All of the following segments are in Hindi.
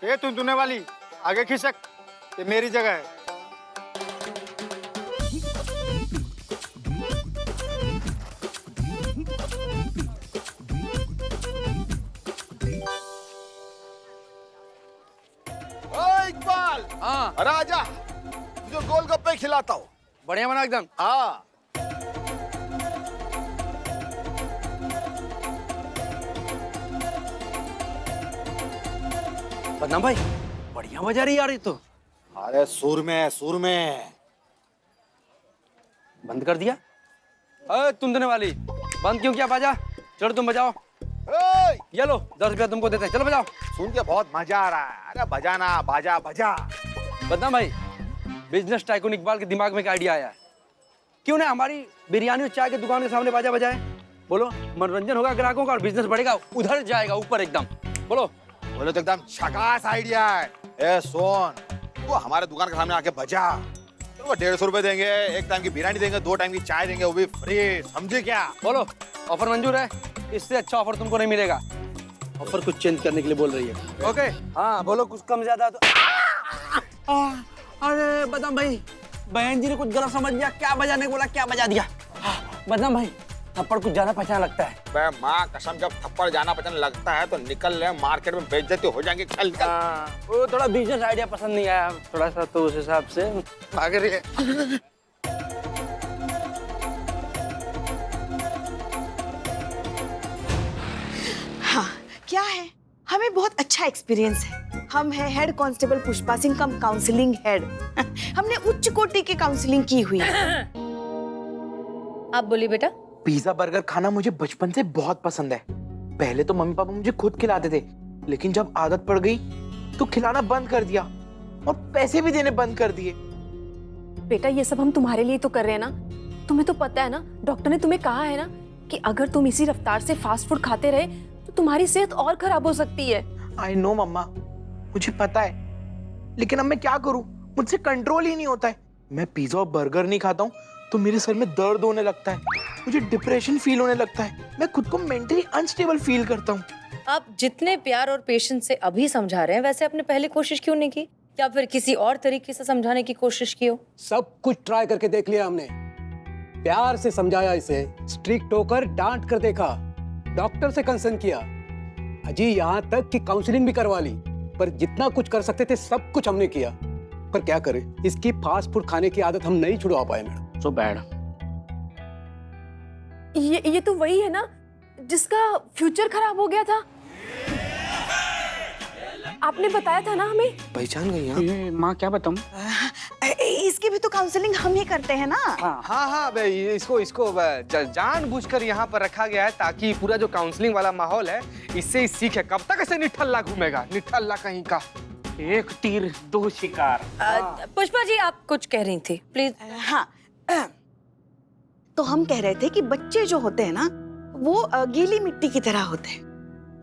ये तुने वाली आगे खिसक, ये मेरी जगह है। इकबाल, हाँ अरे आजा, तुझे गोलगप्पे खिलाता हूँ। बढ़िया बना एकदम। हाँ बदनाम भाई, बढ़िया बजा रही यार ये तो। अरे सुर में बंद कर दिया? अरे तुंदने वाली, बंद क्यों किया? बाजा, चलो तुम बजाओ। ये लो 10 रुपया तुमको देते हैं, चलो बजाओ। सुन के बहुत मजा आ रहा है। अरे बजाना, बाजा बजा। बदनाम भाई, बिजनेस टाइकून इकबाल के दिमाग में क्या आइडिया आया? क्यों ना हमारी बिरयानी और चाय की दुकान के सामने बाजा बजाए? बोलो, मनोरंजन होगा ग्राहकों का और बिजनेस बढ़ेगा, उधर जाएगा ऊपर एकदम। बोलो बोले तो एकदम झकास आइडिया है। ए सोन, वो हमारे दुकान के सामने आके बजा, तो 150 रुपए देंगे, एक टाइम की बिरयानी देंगे, 2 टाइम की चाय देंगे, वो भी फ्री। समझे क्या? बोलो, ऑफर मंजूर है? इससे अच्छा ऑफर तुमको नहीं मिलेगा। ऑफर कुछ चेंज करने के लिए बोल रही है। ओके हाँ बोलो, कुछ कम ज्यादा तो। अरे बदनाम भाई, बहन जी ने कुछ गलत समझ लिया, क्या बजाने को बोला क्या बजा दिया। बदनाम भाई, थप्पड़ कुछ जाना पहचाना लगता है। बे माँ कसम, जब थप्पड़ जाना पहचान लगता है तो निकल ले, मार्केट में बेइज्जती हो जाएंगे। चल निकल। वो थोड़ा बिजनेस आइडिया पसंद नहीं आया थोड़ा सा, तो उस हिसाब से भाग रही है। हाँ, क्या है, हमें बहुत अच्छा एक्सपीरियंस है। हम है हेड कांस्टेबल पुष्पा सिंह कम काउंसलिंग हेड। हमने उच्च कोटि की काउंसलिंग की हुई है। आप बोलिए बेटा। पिज्जा बर्गर खाना मुझे बचपन से बहुत पसंद है। पहले तो मम्मी पापा मुझे खुद खिलाते थे, लेकिन जब आदत पड़ गई तो खिलाना बंद कर दिया और पैसे भी देने बंद कर दिए। बेटा ये सब हम तुम्हारे लिए तो कर रहे हैं ना। तुम्हें तो पता है ना, डॉक्टर ने तुम्हें कहा है ना कि अगर तुम इसी रफ्तार से फास्ट फूड खाते रहे तो तुम्हारी सेहत और खराब हो सकती है। आई नो मम्मा, मुझे पता है, लेकिन अब मैं क्या करूं, मुझसे कंट्रोल ही नहीं होता है। मैं पिज्जा और बर्गर नहीं खाता हूँ तो मेरे सर में दर्द होने लगता है, मुझे डिप्रेशन फील होने लगता है, मैं खुद को मेंटली अनस्टेबल फील करता हूँ। आप जितने प्यार और पेशेंस से अभी समझा रहे हैं, वैसे आपने पहले कोशिश क्यों नहीं की, या फिर किसी और तरीके से समझाने की कोशिश की हो? सब कुछ ट्राई करके देख लिया हमने, प्यार से समझाया इसे, स्ट्रिक्ट होकर डांट कर देखा, डॉक्टर से कंसर्न किया, अजी यहाँ तक कि काउंसलिंग भी करवा ली, पर जितना कुछ कर सकते थे सब कुछ हमने किया। पर क्या करें, इसकी फास्ट फूड खाने की आदत हम नहीं छुड़वा पाए मैडम। So bad. ये तो वही है ना जिसका फ्यूचर खराब हो गया था। आपने बताया था ना हमें। पहचान गई? हाँ माँ क्या बताऊं? इसकी भी तो काउंसलिंग हम ही करते हैं ना। हाँ इसको जानबूझकर यहाँ पर रखा गया है ताकि पूरा जो काउंसलिंग वाला माहौल है इससे ही सीखे। कब तक ऐसे निठल्ला घूमेगा, निठल्ला कहीं का। एक तीर दो शिकार। पुष्पा जी आप कुछ कह रही थी, प्लीज। हाँ, तो हम कह रहे थे कि बच्चे जो होते हैं ना वो गीली मिट्टी की तरह होते हैं।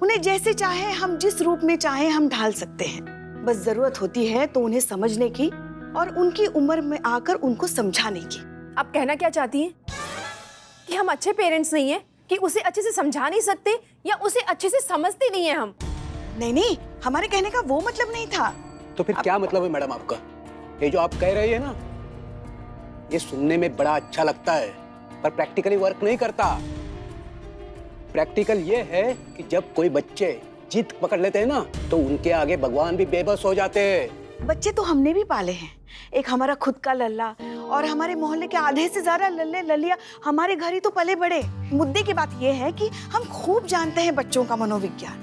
उन्हें जैसे चाहे हम जिस रूप में चाहे हम ढाल सकते हैं। बस जरूरत होती है तो उन्हें समझने की और उनकी उम्र में आकर उनको समझाने की। आप कहना क्या चाहती हैं कि हम अच्छे पेरेंट्स नहीं हैं, कि उसे अच्छे से समझा नहीं सकते या उसे अच्छे से समझते नहीं है हम? नहीं, हमारे कहने का वो मतलब नहीं था। तो फिर क्या मतलब है मैडम आपका? ये जो आप कह रही है ना, ये सुनने में बड़ा अच्छा लगता है पर प्रैक्टिकली वर्क नहीं करता। प्रैक्टिकल ये है कि जब कोई बच्चे जिद पकड़ लेते हैं ना तो उनके आगे भगवान भी बेबस हो जाते हैं। बच्चे तो हमने भी पाले हैं, एक हमारा खुद का लल्ला और हमारे मोहल्ले के आधे से ज्यादा लल्ले ललिया हमारे घर ही तो पले बड़े। मुद्दे की बात यह है कि हम खूब जानते हैं बच्चों का मनोविज्ञान।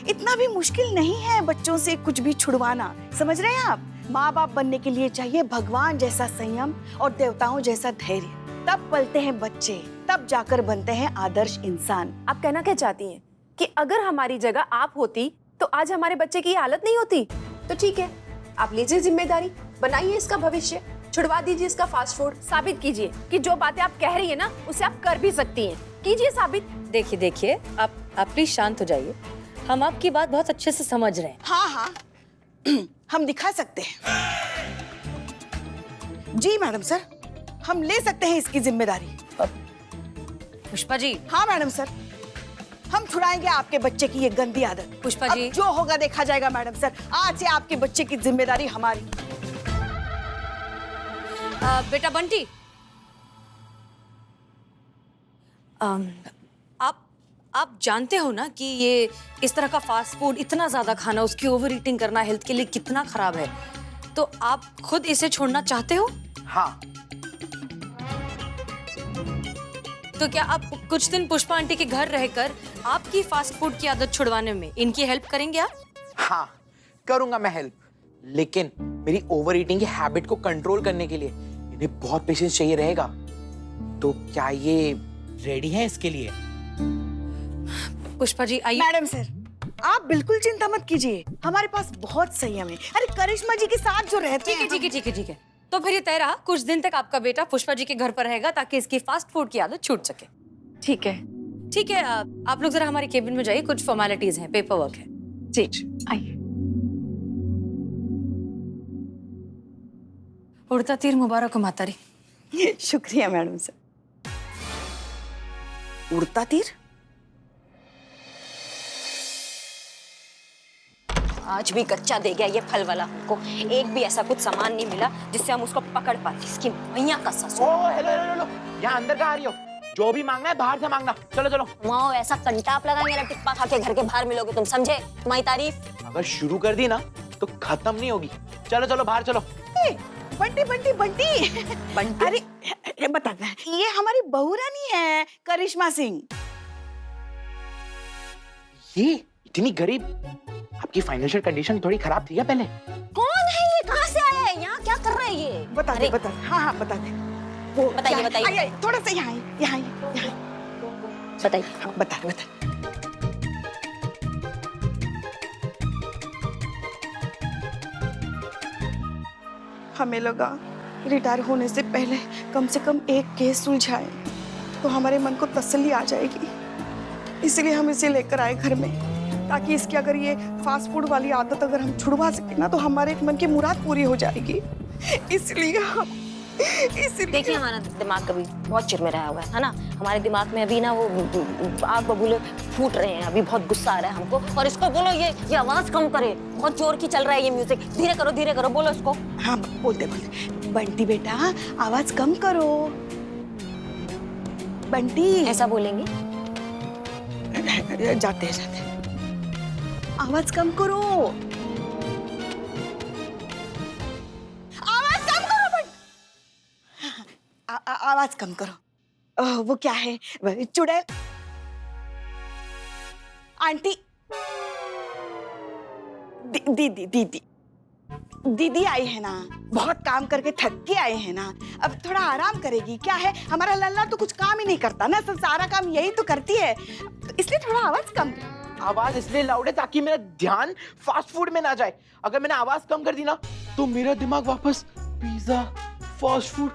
इतना भी मुश्किल नहीं है बच्चों से कुछ भी छुड़वाना, समझ रहे हैं आप? माँ बाप बनने के लिए चाहिए भगवान जैसा संयम और देवताओं जैसा धैर्य, तब पलते हैं बच्चे, तब जाकर बनते हैं आदर्श इंसान। आप कहना क्या चाहती हैं कि अगर हमारी जगह आप होती तो आज हमारे बच्चे की हालत नहीं होती? तो ठीक है, आप लीजिए जिम्मेदारी, बनाइए इसका भविष्य, छुड़वा दीजिए इसका फास्ट फूड, साबित कीजिए कि जो बातें आप कह रही है ना उसे आप कर भी सकती हैं। कीजिए साबित। देखिए आप प्लीज शांत हो जाइए, हम आपकी बात बहुत अच्छे से समझ रहे हैं। हाँ हम दिखा सकते हैं। जी मैडम सर, हम ले सकते हैं इसकी जिम्मेदारी। पुष्पा जी। हाँ मैडम सर, हम छुड़ाएंगे आपके बच्चे की ये गंदी आदत। पुष्पा अब जी। जो होगा देखा जाएगा मैडम सर। आज से आपके बच्चे की जिम्मेदारी हमारी। बेटा बंटी, आप जानते हो ना कि ये इस तरह का फास्ट फूड इतना ज्यादा खाना, उसकी ओवर ईटिंग करना हेल्थ के लिए कितना खराब है। तो आप खुद इसे छोड़ना चाहते हो? हाँ। तो क्या आप कुछ दिन पुष्पा आंटी के घर रहकर आपकी फास्ट फूड की आदत छुड़वाने में इनकी हेल्प करेंगे आप? हाँ, करूंगा मैं हेल्प, लेकिन मेरी ओवर ईटिंग की हैबिट को कंट्रोल करने के लिए इन्हें बहुत पेशेंस चाहिए रहेगा। तो क्या ये रेडी है इसके लिए? पुष्पा जी आइए। मैडम सर, आप बिल्कुल चिंता मत कीजिए, हमारे पास बहुत संयम है। अरे करिश्मा जी के साथ जो रहते हैं। ठीक है। तो फिर ये तय रहा, कुछ दिन तक आपका बेटा पुष्पा जी के घर पर रहेगा ताकि इसकी फास्ट फूड की आदत छूट सके। ठीक है। आप लोग जरा हमारे केबिन में जाइए, कुछ फॉर्मेलिटीज हैं, पेपर वर्क है। ठीक, आइए। उड़ता तीर मुबारक हो मातारी। शुक्रिया मैडम सर। उड़ता तीर? आज भी कच्चा दे गया ये फल वाला हमको। एक भी ऐसा कुछ सामान नहीं मिला जिससे हम उसको पकड़ पाते। इसकी मैया का ससुर। ओ हेलो, यहाँ अंदर कहाँ आ रही हो? जो भी मांगना है बाहर से मांगना। चलो। माओ ऐसा कंटाप लगाएंगे ना, टिप्पा खा के घर के बाहर मिलोगे तुम, समझे? तुम्हारी तारीफ अगर शुरू कर दी ना तो खत्म नहीं होगी। चलो बाहर चलो। बंटी। अरे बता, ये हमारी बहू रानी है, करिश्मा सिंह। ये इतनी गरीब, आपकी फाइनेंशियल कंडीशन थोड़ी खराब थी क्या पहले? कौन है ये? कहाँ से आया है? यहाँ क्या कर रहा है ये? बता दे। हाँ बता दे। वो बताइए। आइए, थोड़ा सा यहाँ बताइए। बता। हमें लगा रिटायर होने से पहले कम से कम एक केस सुलझाए तो हमारे मन को तसल्ली आ जाएगी, इसलिए हम इसे लेकर आए घर में, ताकि इसकी अगर ये फास्ट फूड वाली आदत अगर हम छुड़वा सके ना तो हमारे मन की मुराद पूरी हो जाएगी। इसलिए देखिए, हमारा दिमाग कभी बहुत चिरमिराया हुआ है ना। हमारे दिमाग में अभी ना वो आग बबूले फूट रहे हैं। अभी बहुत गुस्सा आ रहा है हमको। और इसको बोलो ये आवाज कम करे, बहुत जोर की चल रहा है ये म्यूजिक। धीरे करो, बोलो इसको। हाँ बोलते। बंटी बेटा, आवाज कम करो। बंटी ऐसा बोलेंगे? जाते। आवाज कम करो। आवाज कम करो। वो क्या है? चुड़ैल आंटी। दीदी आई है ना, बहुत काम करके थक के आए हैं ना, अब थोड़ा आराम करेगी। क्या है, हमारा लल्ला तो कुछ काम ही नहीं करता ना, सब सारा काम यही तो करती है, तो इसलिए थोड़ा आवाज कम। आवाज इसलिए लाउड है ताकि मेरा ध्यान फास्ट फूड में ना जाए। अगर मैंने आवाज कम कर दी ना तो मेरा दिमाग वापस पिज्जा, फास्ट फूड।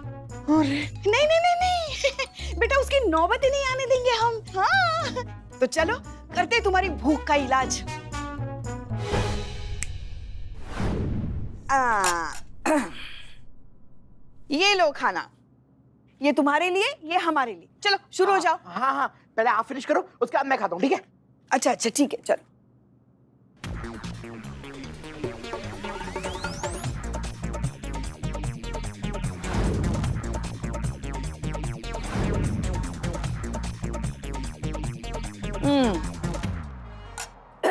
नहीं बेटा, उसकी नौबत ही नहीं आने देंगे हम। हाँ, तो चलो करते तुम्हारी भूख का इलाज। ये लो खाना, ये तुम्हारे लिए, ये हमारे लिए। चलो शुरू हो जाओ। हाँ, पहले आप फिनिश करो, उसके बाद मैं खाता हूँ, ठीक है? अच्छा ठीक है, चलो।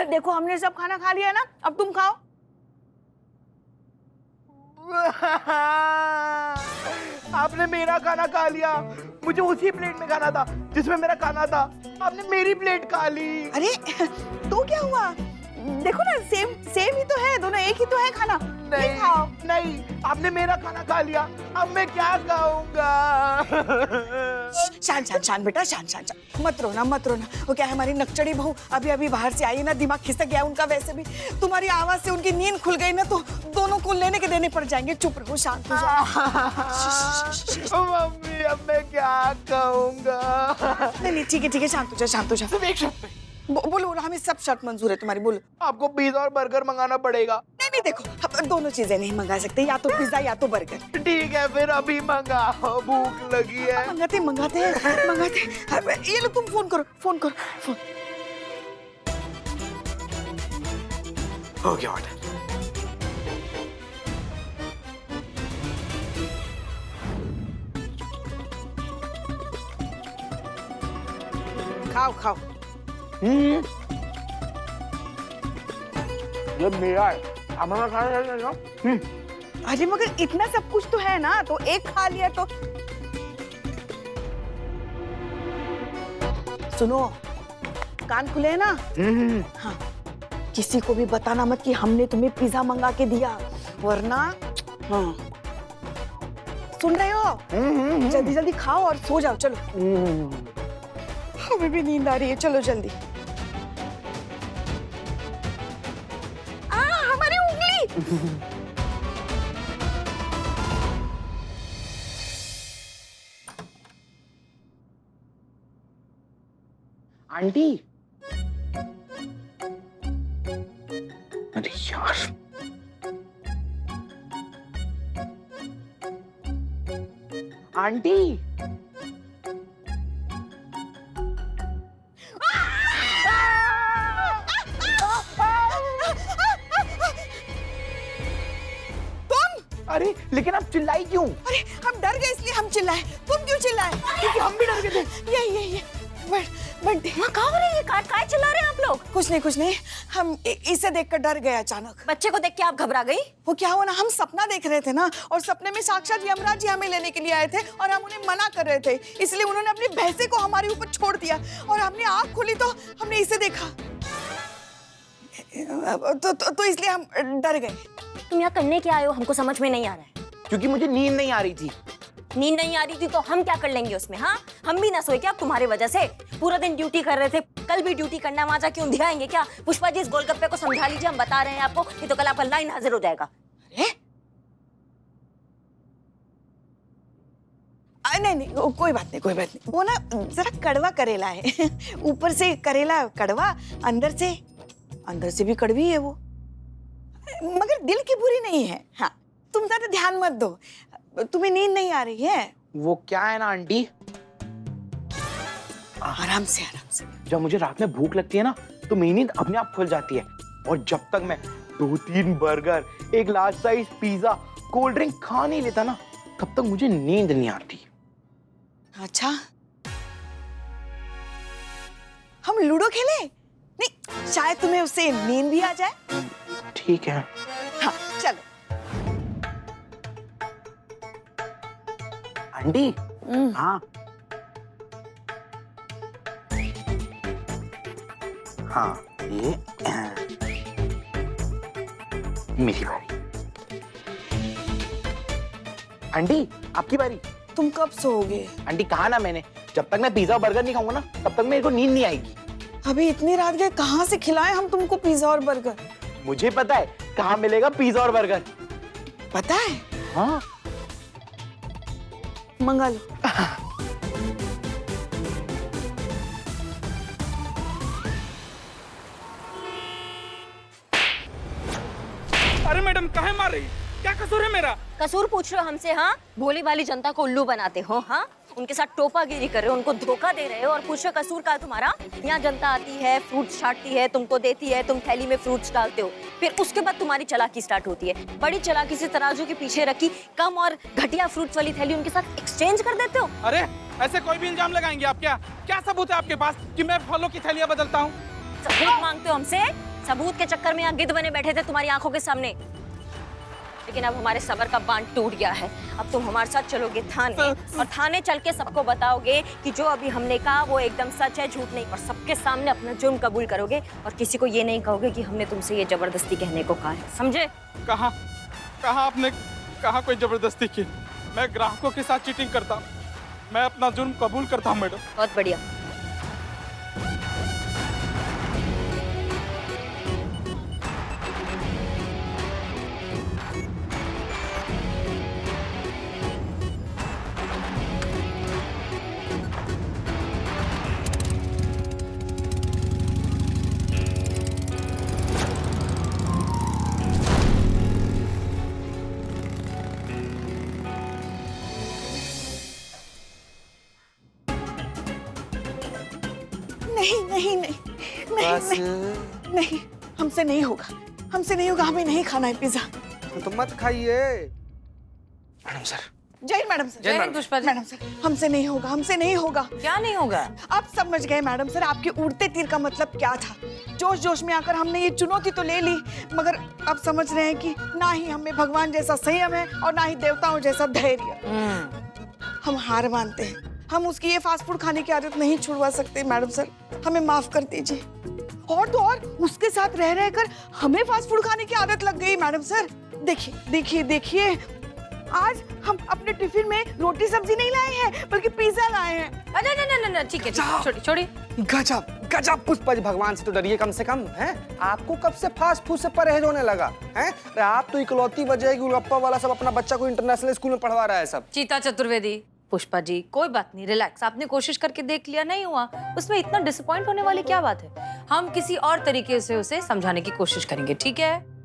देखो, हमने सब खाना खा लिया ना, अब तुम खाओ। आपने मेरा खाना खा लिया। मुझे उसी प्लेट में खाना था जिसमें मेरा खाना था। आपने मेरी प्लेट खा ली। अरे तो क्या हुआ? देखो ना, सेम ही तो है, दोनों एक ही तो है खाना। नहीं खाओ। नहीं, आपने मेरा खाना खा लिया, अब मैं क्या खाऊंगा? शांत बेटा, शांत। मत रोना। वो क्या है, हमारी नकचड़ी बहू अभी बाहर से आई है ना, दिमाग खिसक गया उनका। वैसे भी तुम्हारी आवाज से उनकी नींद खुल गई ना, तो दोनों को लेने के देने पड़ जाएंगे। चुप रहो, शांत हो जाओ। मम्मी, अब मैं क्या खाऊंगा? नहीं, ठीक है, शांत हो जाओ। सिर्फ एक शर्त पे। बोलो, हमें सब शर्त मंजूर है तुम्हारी, बोलो। आपको पिज्जा और बर्गर मंगाना पड़ेगा। नहीं देखो, हम दोनों चीजें नहीं मंगा सकते, या तो पिज्जा या तो बर्गर। ठीक है, फिर अभी मंगाओ, भूख लगी है। मंगाते। ये लो, तुम फोन करो। हो गया ऑर्डर। खाओ खाओ। ये मेरा है, हमारा खाना है ना। अरे मगर इतना सब कुछ तो है ना, तो एक खा लिया तो। सुनो, कान खुले हैं ना? हाँ, किसी को भी बताना मत कि हमने तुम्हें पिज्जा मंगा के दिया, वरना। हाँ, सुन रहे हो? जल्दी जल्दी खाओ और सो जाओ, चलो। हमें भी नींद आ रही है, चलो जल्दी। हमारी उंगली। आंटी, अरे यार, आंटी, अरे लेकिन आप चिल्लाई क्यों? अरे हम डर गए इसलिए हम चिल्लाए। तुम क्यों चिल्लाए? क्योंकि हम भी डर गए थे। ये बंटी, माँ कहाँ हो रही है? काय चिल्ला रहे हैं आप लोग? कुछ नहीं, हम इसे देखकर डर गए अचानक। बच्चे को देख के आप घबरा गई? वो क्या हुआ ना, हम सपना देख रहे थे ना, और सपने में साक्षात यमराज जी हमें लेने के लिए आए थे और हम उन्हें मना कर रहे थे, इसलिए उन्होंने अपनी भैंसे को हमारे ऊपर छोड़ दिया और हमने आँख खोली तो हमने इसे देखा। तो इसलिए हम डर गए। तुम यहाँ करने क्या आए हो? हमको समझ में नहीं आ रहा है। क्योंकि मुझे नींद नहीं आ रही थी। नींद नहीं आ रही थी तो हम क्या कर लेंगे उसमें? हाँ, हम भी ना सोए क्या तुम्हारे वजह से? पूरा दिन ड्यूटी कर रहे थे, कल भी ड्यूटी करना है, वहां जाके ऊँधियाएंगे क्या? पुष्पा जी, इस गोलगप्पे को समझा लीजिए, हम बता रहे हैं आपको, नहीं तो कल आपका लाइन हाजिर हो जाएगा। नहीं, कोई बात नहीं। वो ना जरा कड़वा करेला है। ऊपर से करेला कड़वा, अंदर से भी कड़वी है वो, मगर दिल की बुरी नहीं है। हाँ, तुम ज्यादा ध्यान मत दो। तुम्हें नींद नहीं आ रही है? वो क्या है ना आंटी, आराम से। जब मुझे रात में भूख लगती है ना, तो मेरी नींद अपने आप खुल जाती है, और जब तक मैं 2-3 बर्गर, एक large size pizza, cold drink खा नहीं लेता ना, तब तक मुझे नींद नहीं आती। अच्छा, हम लूडो खेले? नहीं, शायद तुम्हें उससे नींद भी आ जाए। ठीक है। हाँ, चलो। आंटी, हाँ हाँ, ये मेरी बारी। आंटी, आपकी बारी। तुम कब सोओगे? आंटी, कहा ना मैंने, जब तक मैं पिज्जा और बर्गर नहीं खाऊंगा ना, तब तक मेरे को नींद नहीं आएगी। अभी इतनी रात गए, कहाँ से खिलाएं हम तुमको पिज्जा और बर्गर? मुझे पता है कहाँ मिलेगा पिज्जा और बर्गर। पता है? हाँ, मंगा लो। अरे मैडम, काहे मार रही? क्या कसूर है मेरा? कसूर पूछ रहे हो हमसे? हाँ, भोली वाली जनता को उल्लू बनाते हो। हाँ, उनके साथ टोपागिरी कर रहे हो, उनको धोखा दे रहे हो, और पूछ रहे हो कसूर का है तुम्हारा? यहाँ जनता आती है, फ्रूट्स छांटती है, तुमको देती है, तुम थैली में फ्रूट्स डालते हो, फिर उसके बाद तुम्हारी चालाकी स्टार्ट होती है। बड़ी चालाकी से तराजू के पीछे रखी कम और घटिया फ्रूट्स वाली थैली उनके साथ एक्सचेंज कर देते हो। अरे ऐसे कोई भी इल्जाम लगाएंगे आप? क्या सबूत है आपके पास कि मैं फलों की थैलियां बदलता हूँ? सबूत मांगते हो हमसे? सबूत के चक्कर में यहाँ गिद्ध बने बैठे थे तुम्हारी आंखों के सामने, लेकिन अब हमारे सबर का बांध टूट गया है। अब तुम हमारे साथ चलोगे थाने, और थाने चल के सबको बताओगे कि जो अभी हमने कहा वो एकदम सच है, झूठ नहीं, और सबके सामने अपना जुर्म कबूल करोगे, और किसी को ये नहीं कहोगे कि हमने तुमसे ये जबरदस्ती कहने को कहा है, समझे? कहा आपने कहा कोई जबरदस्ती की? मैं ग्राहकों के साथ चीटिंग करता हूँ, मैं अपना जुर्म कबूल करता हूँ मैडम। बहुत बढ़िया। नहीं, हमसे नहीं होगा, हमसे नहीं होगा, हमें नहीं खाना है पिज्जा। तो मत खाइए। मैडम सर, जय मैडम सर। जय हिंद पुष्पा जी। मैडम सर, हमसे नहीं होगा, हमसे नहीं होगा। क्या नहीं होगा? अब समझ गए मैडम सर आपके उड़ते तीर का मतलब क्या था। जोश जोश में आकर हमने ये चुनौती तो ले ली, मगर अब समझ रहे हैं कि ना ही हमें भगवान जैसा संयम है और ना ही देवताओं जैसा धैर्य। हम हार मानते हैं, हम उसकी ये फास्ट फूड खाने की आदत नहीं छुड़वा सकते मैडम सर, हमें माफ कर दीजिए। और तो और उसके साथ रह रहकर हमें फास्ट फूड खाने की आदत लग गई मैडम सर। देखिए देखिए देखिए, आज हम अपने टिफिन में रोटी सब्जी नहीं लाए हैं बल्कि पिज्जा लाए हैं। ना ठीक है, छोड़िए छोड़िए। गजब गजब पुष्पा जी, भगवान से तो डरिए कम से कम। हैं आपको कब से फास्ट फूड से परहेज होने लगा? हैं अरे आप तो इकलौती वजह है कि गोलगप्पा वाला सब अपना बच्चा को इंटरनेशनल स्कूल में पढ़वा रहा है सब। चीता चतुर्वेदी, पुष्पा जी कोई बात नहीं, रिलैक्स। आपने कोशिश करके देख लिया, नहीं हुआ, उसमें इतना डिसअपॉइंट होने वाली क्या बात है। हम किसी और तरीके से उसे समझाने की कोशिश करेंगे, ठीक है?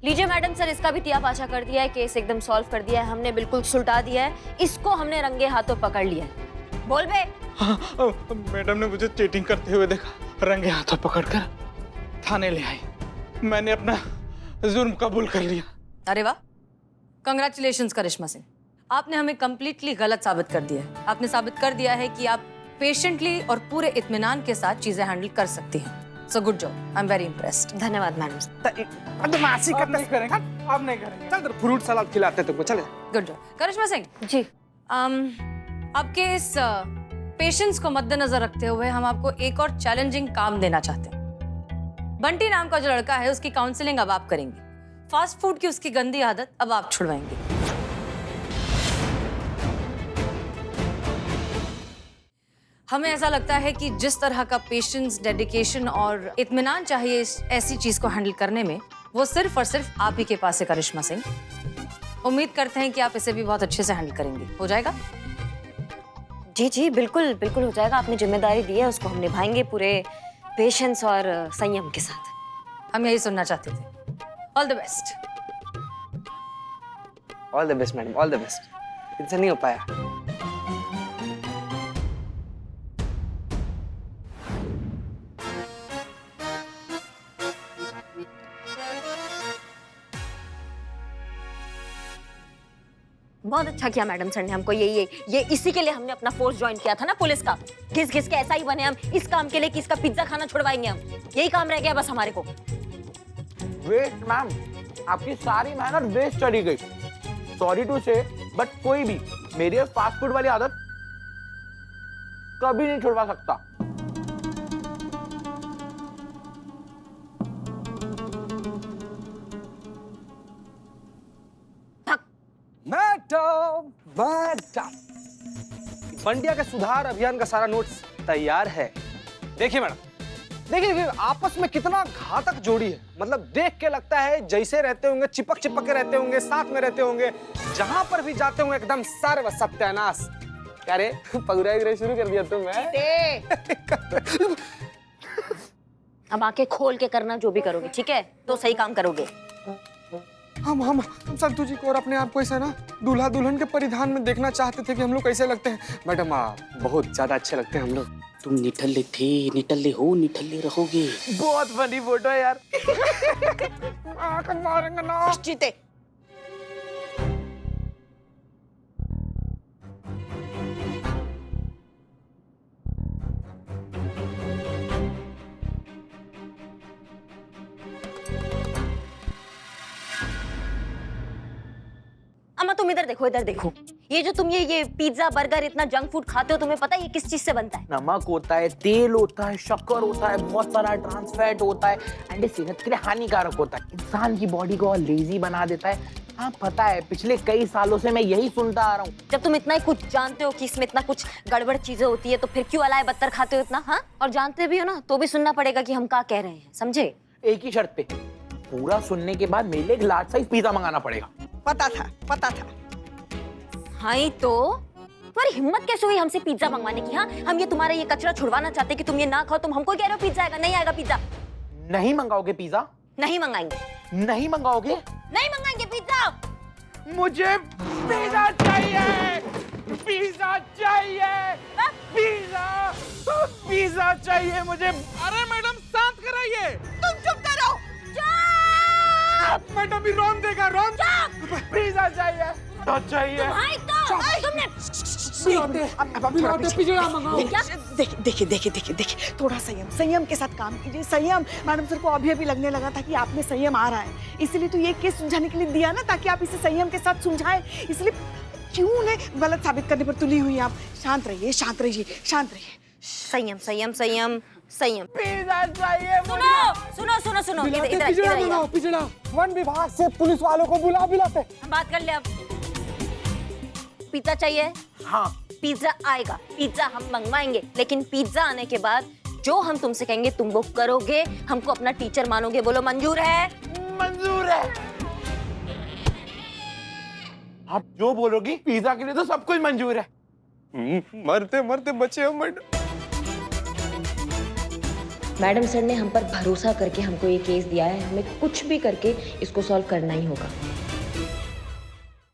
लीजिए मैडम सर, इसका भी तिया पाछा कर दिया है, केस एकदम सॉल्व कर दिया है हमने, बिल्कुल सुलटा दिया है, इसको हमने रंगे हाथों पकड़ लिया है। बोल बे। हाँ, मैडम ने मुझे चीटिंग करते हुए देखा, रंगे हाथों पकड़कर थाने ले आई। मैंने अपना जुर्म कबूल कर लिया। अरे वाह, कंग्रेचुलेशंस करिश्मा सिंह, आपने हमें कंप्लीटली गलत साबित कर दिया है। आपने साबित कर दिया है कि आप पेशेंटली और पूरे इत्मीनान के साथ चीजें हैंडल कर सकती हैं। So good job, I am very impressed. धन्यवाद मैडम। बदमाशी आप करते नहीं करेंगे, आप नहीं करेंगे। चल फ्रूट सलाद खिलाते तुमको, चले। गुड जॉब करिश्मा सिंह जी। आपके इस पेशेंस को मद्देनजर रखते हुए हम आपको एक और चैलेंजिंग काम देना चाहते हैं। बंटी नाम का जो लड़का है उसकी काउंसलिंग अब आप करेंगे। फास्ट फूड की उसकी गंदी आदत अब आप छुड़वाएंगे। हमें ऐसा लगता है कि जिस तरह का पेशेंस, डेडिकेशन और इत्मीनान चाहिए ऐसी चीज को हैंडल करने में, वो सिर्फ और सिर्फ आप ही के पास है करिश्मा सिंह। उम्मीद करते हैं कि आप इसे भी बहुत अच्छे से हैंडल करेंगे। हो जाएगा? जी जी बिल्कुल बिल्कुल हो जाएगा। आपने जिम्मेदारी दी है, उसको हम निभाएंगे पूरे पेशेंस और संयम के साथ। हम यही सुनना चाहते थे। All the best. All the best madam, all the best. इनसे नहीं हो पाया। बहुत अच्छा किया मैडम सर ने हमको, ये इसी के लिए हमने अपना फोर्स ज्वाइन किया था ना पुलिस का। घिस घिस के ऐसा ही बने हम इस काम के लिए कि इसका पिज्जा खाना छुड़वाएंगे हम। यही काम रह गया बस हमारे को। वेस्ट मैम, आपकी सारी मेहनत वेस्ट चली गई। सॉरी टू से, बट कोई भी मेरी फास्ट फूड वाली आदत कभी नहीं छुड़वा सकता। मैडम मैडम, बंडिया के सुधार अभियान का सारा नोट्स तैयार है। देखिए मैडम, देखिए आपस में कितना घातक जोड़ी है। मतलब देख के लगता है जैसे रहते होंगे, चिपक चिपक के रहते होंगे, साथ में रहते होंगे, जहां पर भी जाते होंगे एकदम सर्व सत्यानाश। क्या रे पगुराई शुरू कर दिया तुमने? अब आंखें खोल के करना जो भी करोगे, ठीक है? तो सही काम करोगे। हम संतू जी को और अपने आप को ऐसा ना दूल्हा दुल्हन के परिधान में देखना चाहते थे कि हम लोग कैसे लगते हैं। मैडम आप बहुत ज्यादा अच्छे लगते हैं हम लोग। तुम निठल्ले थे, निठल्ले हो, निठल्ले रहोगे। बहुत फनी फोटो है यार। मारेंगे ना। जीते। अम्मा तुम इधर देखो, इधर देखो। ये जो तुम ये पिज्जा बर्गर इतना जंक फूड खाते हो, तुम्हें पता है ये किस चीज से बनता है? नमक होता है, तेल होता है, शक्कर होता है, बहुत सारा ट्रांस फैट होता है एंड ये सेहत के लिए हानिकारक होता है। इंसान की बॉडी को और लेजी बना देता है। हाँ पता है, पिछले कई सालों से मैं यही सुनता आ रहा हूँ। जब तुम इतना ही कुछ जानते हो कि इसमें इतना कुछ गड़बड़ चीजें होती है, तो फिर क्यों अलाए बत्तर खाते हो इतना? हाँ, और जानते भी हो ना तो भी सुनना पड़ेगा कि हम क्या कह रहे हैं, समझे? एक ही शर्त पे, पूरा सुनने के बाद मेरे लिए एक लार्ज साइज पिज्जा मंगाना पड़ेगा। पता था, पता था। हाँ ही तो, तुम्हारी हिम्मत कैसे हुई हमसे पिज्जा मंगवाने की? हाँ, हम ये तुम्हारा ये कचरा छुड़वाना चाहते कि तुम ये ना खाओ, तुम हमको कह रहे हो पिज्जा आएगा। नहीं आएगा पिज्जा। नहीं मंगाओगे पिज्जा? नहीं मंगाएंगे। नहीं मंगाओगे? नहीं मंगाएंगे पिज्जा। मुझे पिज्जा चाहिए। पिज्जा चाहिए, पिज्जा, पिज्जा चाहिए मुझे। अरे मैडम शांत कराइए। तुम चुप करो। मैडम भी रोन देगा, रोन। पिज्जा चाहिए, तो चाहिए। देखिए थोड़ा संयम के साथ काम कीजिए। संयम, मैडम सर को अभी लगने लगा था कि आप में संयम आ रहा है, इसलिए तो ये केस सुलझाने के लिए दिया ना, ताकि आप इसे संयम के साथ सुलझाएं। इसलिए क्यों उन्हें गलत साबित करने पर तुली हुई आप? शांत रहिए, शांत रहिए, शांत रहिए। संयम संयम संयम संयम। पिज्जा चाहिए मुझे। सुनो सुनो सुनो सुनो, इधर आइए। वन विभाग से पुलिस वालों को बुलाते। हम बात कर ले अब। पिज्जा चाहिए? हाँ। पिज्जा आएगा, पिज्जा हम मंगवाएंगे, लेकिन पिज्जा आने के बाद जो हम तुमसे कहेंगे तुम वो करोगे, हमको अपना टीचर मानोगे। बोलो मंजूर है? मंजूर है। आप जो बोलोगी, पिज्जा के लिए तो सब कुछ मंजूर है। मरते मरते बचे हम मैडम। मैडम सर ने हम पर भरोसा करके हमको ये केस दिया है, हमें कुछ भी करके इसको सॉल्व करना ही होगा।